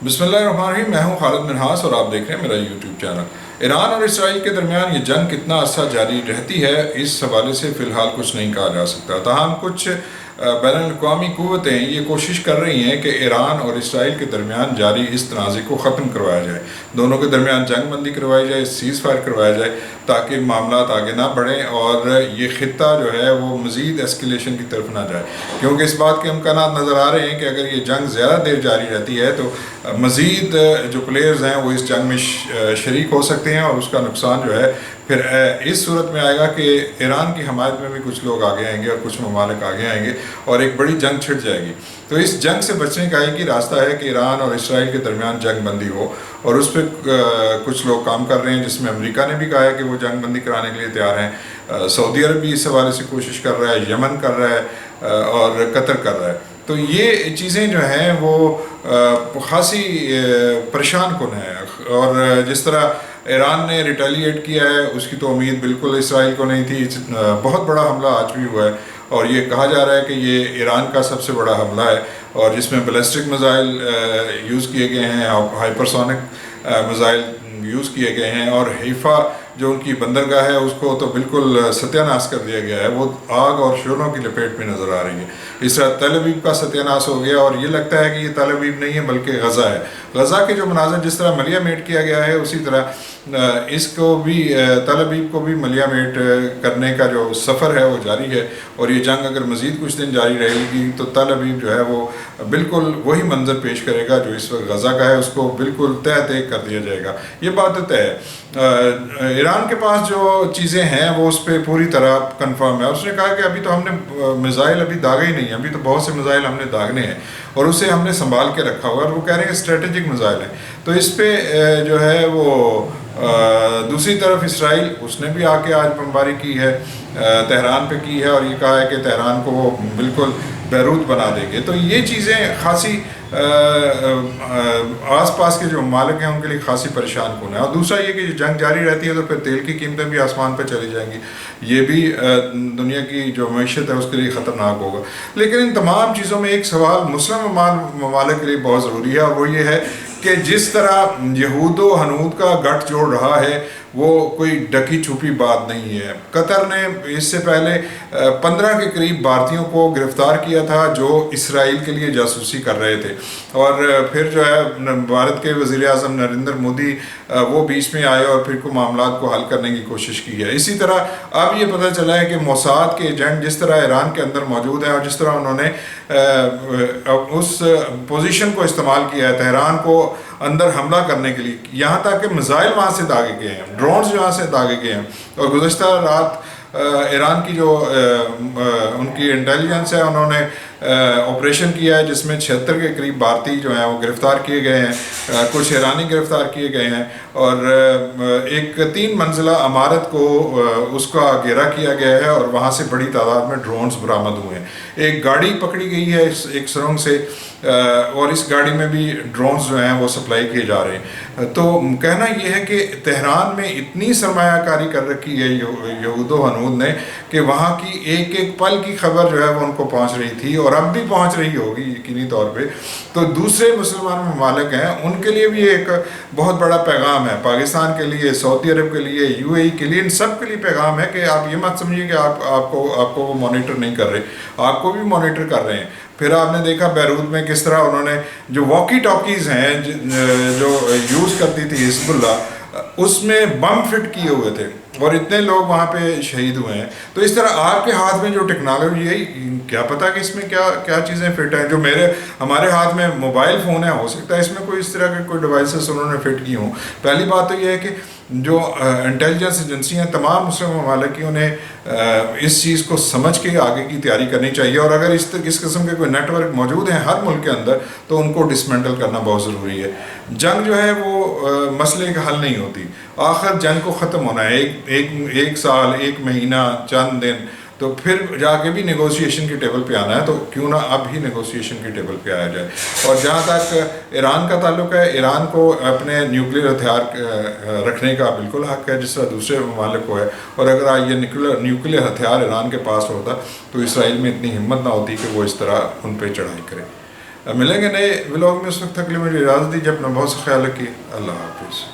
بسم اللہ الرحمن الرحیم، میں ہوں خالد منہاس اور آپ دیکھ رہے ہیں میرا یوٹیوب چینل۔ ایران اور اسرائیل کے درمیان یہ جنگ کتنا عرصہ جاری رہتی ہے، اس حوالے سے فی الحال کچھ نہیں کہا جا سکتا۔ تاہم کچھ بین الاقوامی قوتیں یہ کوشش کر رہی ہیں کہ ایران اور اسرائیل کے درمیان جاری اس تنازع کو ختم کروایا جائے، دونوں کے درمیان جنگ بندی کروائی جائے، سیز فائر کروایا جائے تاکہ معاملات آگے نہ بڑھیں اور یہ خطہ جو ہے وہ مزید ایسکیلیشن کی طرف نہ جائے، کیونکہ اس بات کے امکانات نظر آ رہے ہیں کہ اگر یہ جنگ زیادہ دیر جاری رہتی ہے تو مزید جو پلیئرز ہیں وہ اس جنگ میں شریک ہو سکتے ہیں، اور اس کا نقصان جو ہے پھر اس صورت میں آئے گا کہ ایران کی حمایت میں بھی کچھ لوگ آگے آئیں گے اور کچھ ممالک آگے آئیں گے اور ایک بڑی جنگ چھڑ جائے گی۔ تو اس جنگ سے بچنے کا ایک ہی راستہ ہے کہ ایران اور اسرائیل کے درمیان جنگ بندی ہو، اور اس پہ کچھ لوگ کام کر رہے ہیں، جس میں امریکہ نے بھی کہا ہے کہ وہ جنگ بندی کرانے کے لیے تیار ہیں، سعودی عرب بھی اس حوالے سے کوشش کر رہا ہے، یمن کر رہا ہے اور قطر کر رہا ہے۔ تو یہ چیزیں جو ہیں وہ خاصی پریشان کن ہیں، اور جس طرح ایران نے ریٹیلیٹ کیا ہے اس کی تو امید بالکل اسرائیل کو نہیں تھی۔ بہت بڑا حملہ آج بھی ہوا ہے، اور یہ کہا جا رہا ہے کہ یہ ایران کا سب سے بڑا حملہ ہے، اور جس میں بیلسٹک میزائل یوز کیے گئے ہیں، ہائپرسونک میزائل یوز کیے گئے ہیں، اور حیفا جو ان کی بندرگاہ ہے اس کو تو بالکل ستیہ ناش کر دیا گیا ہے، وہ آگ اور شعلوں کی لپیٹ میں نظر آ رہی ہے۔ اس طرح تل ابیب کا ستیہ ناش ہو گیا، اور یہ لگتا ہے کہ یہ تل ابیب نہیں ہے بلکہ غزہ ہے۔ غزہ کے جو مناظر جس طرح ملیہ میٹ کیا گیا ہے، اسی طرح اس کو بھی تل ابیب کو بھی ملیہ میٹ کرنے کا جو سفر ہے وہ جاری ہے، اور یہ جنگ اگر مزید کچھ دن جاری رہے گی تو تل ابیب جو ہے وہ بالکل وہی منظر پیش کرے گا جو اس وقت غزہ کا ہے، اس کو بالکل تہہ کر دیا جائے گا۔ یہ بات تو طے ہے۔ ایران کے پاس جو چیزیں ہیں وہ اس پہ پوری طرح کنفرم ہے، اور اس نے کہا کہ ابھی تو ہم نے میزائل ابھی داغے ہی نہیں ہیں، ابھی تو بہت سے میزائل ہم نے داغنے ہیں اور اسے ہم نے سنبھال کے رکھا ہوا ہے، اور وہ کہہ رہے ہیں اسٹریٹجک میزائل ہیں۔ تو اس پہ جو ہے وہ دوسری طرف اسرائیل، اس نے بھی آ کے آج بمباری کی ہے، تہران پہ کی ہے، اور یہ کہا ہے کہ تہران کو وہ بالکل بیروت بنا دیں گے۔ تو یہ چیزیں خاصی آس پاس کے جو ممالک ہیں ان کے لیے خاصی پریشان کن ہے، اور دوسرا یہ کہ جنگ جاری رہتی ہے تو پھر تیل کی قیمتیں بھی آسمان پہ چلی جائیں گی، یہ بھی دنیا کی جو معیشت ہے اس کے لیے خطرناک ہوگا۔ لیکن ان تمام چیزوں میں ایک سوال مسلم ممالک کے لیے بہت ضروری ہے، اور وہ یہ ہے کہ جس طرح یہود و ہنود کا گٹھ جوڑ رہا ہے وہ کوئی ڈکی چھپی بات نہیں ہے۔ قطر نے اس سے پہلے 15 کے قریب بھارتیوں کو گرفتار کیا تھا جو اسرائیل کے لیے جاسوسی کر رہے تھے، اور پھر جو ہے بھارت کے وزیر اعظم نریندر مودی وہ بیچ میں آئے اور پھر کو معاملات کو حل کرنے کی کوشش کی ہے۔ اسی طرح اب یہ پتہ چلا ہے کہ موساد کے ایجنٹ جس طرح ایران کے اندر موجود ہیں، اور جس طرح انہوں نے اس پوزیشن کو استعمال کیا ہے تہران کو اندر حملہ کرنے کے لیے، یہاں تک کہ میزائل وہاں سے داغے گئے ہیں، ڈرونز یہاں سے داغے گئے ہیں، اور گزشتہ رات ایران کی جو ان کی انٹیلیجنس ہے انہوں نے آپریشن کیا ہے جس میں 76 کے قریب بھارتی جو ہیں وہ گرفتار کیے گئے ہیں، کچھ ایرانی گرفتار کیے گئے ہیں، اور ایک 3 منزلہ عمارت کو اس کا گھیرا کیا گیا ہے، اور وہاں سے بڑی تعداد میں ڈرونز برآمد ہوئے ہیں۔ ایک گاڑی پکڑی گئی ہے ایک سرنگ سے، اور اس گاڑی میں بھی ڈرونز جو ہیں وہ سپلائی کیے جا رہے ہیں۔ تو کہنا یہ ہے کہ تہران میں اتنی سرمایہ کاری کر رکھی ہے یہود و ہنود نے کہ وہاں کی ایک ایک پل کی خبر جو ہے وہ ان کو پہنچ رہی تھی، اور اب بھی پہنچ رہی ہوگی یقینی طور پہ۔ تو دوسرے مسلمان ممالک ہیں ان کے لیے بھی ایک بہت بڑا پیغام ہے، پاکستان کے لیے، سعودی عرب کے لیے، UAE کے لیے، ان سب کے لیے پیغام ہے کہ آپ یہ مت سمجھیے کہ آپ کو وہ مانیٹر نہیں کر رہے، آپ کو بھی مانیٹر کر رہے ہیں۔ پھر آپ نے دیکھا بیروت میں کس طرح انہوں نے جو واکی ٹاکیز ہیں جو یوز کرتی تھی حزب اللہ، اس میں بم فٹ کیے ہوئے تھے، اور اتنے لوگ وہاں پہ شہید ہوئے ہیں۔ تو اس طرح آپ کے ہاتھ میں جو ٹیکنالوجی ہے، کیا پتہ کہ اس میں کیا چیزیں فٹ ہیں۔ جو ہمارے ہاتھ میں موبائل فون ہے، ہو سکتا ہے اس میں کوئی اس طرح کے کوئی ڈیوائسز انہوں نے فٹ کی ہوں۔ پہلی بات تو یہ ہے کہ جو انٹیلیجنس ایجنسی ہیں تمام مسلم ممالک کی، انہیں اس چیز کو سمجھ کے آگے کی تیاری کرنی چاہیے، اور اگر اس قسم کے کوئی نیٹ ورک موجود ہیں ہر ملک کے اندر تو ان کو ڈسمینٹل کرنا بہت ضروری ہے۔ جنگ جو ہے وہ مسئلے کا حل نہیں ہوتی، آخر جنگ کو ختم ہونا ہے، ایک سال، 1 مہینہ، چند دن، تو پھر جا کے بھی نیگوسیشن کی ٹیبل پہ آنا ہے، تو کیوں نہ اب ہی نیگوسیشن کی ٹیبل پہ آیا جائے۔ اور جہاں تک ایران کا تعلق ہے، ایران کو اپنے نیوکلیر ہتھیار رکھنے کا بالکل حق ہے جس طرح دوسرے ممالک کو ہے، اور اگر یہ نیوکلیر ہتھیار ایران کے پاس ہوتا تو اسرائیل میں اتنی ہمت نہ ہوتی کہ وہ اس طرح ان پہ چڑھائی کرے۔ ملیں گے نئے ولاگ میں، اس وقت تک کے لیے میری اجازت دیجیے، اپنا بہت سا خیال رکھیے، اللہ حافظ.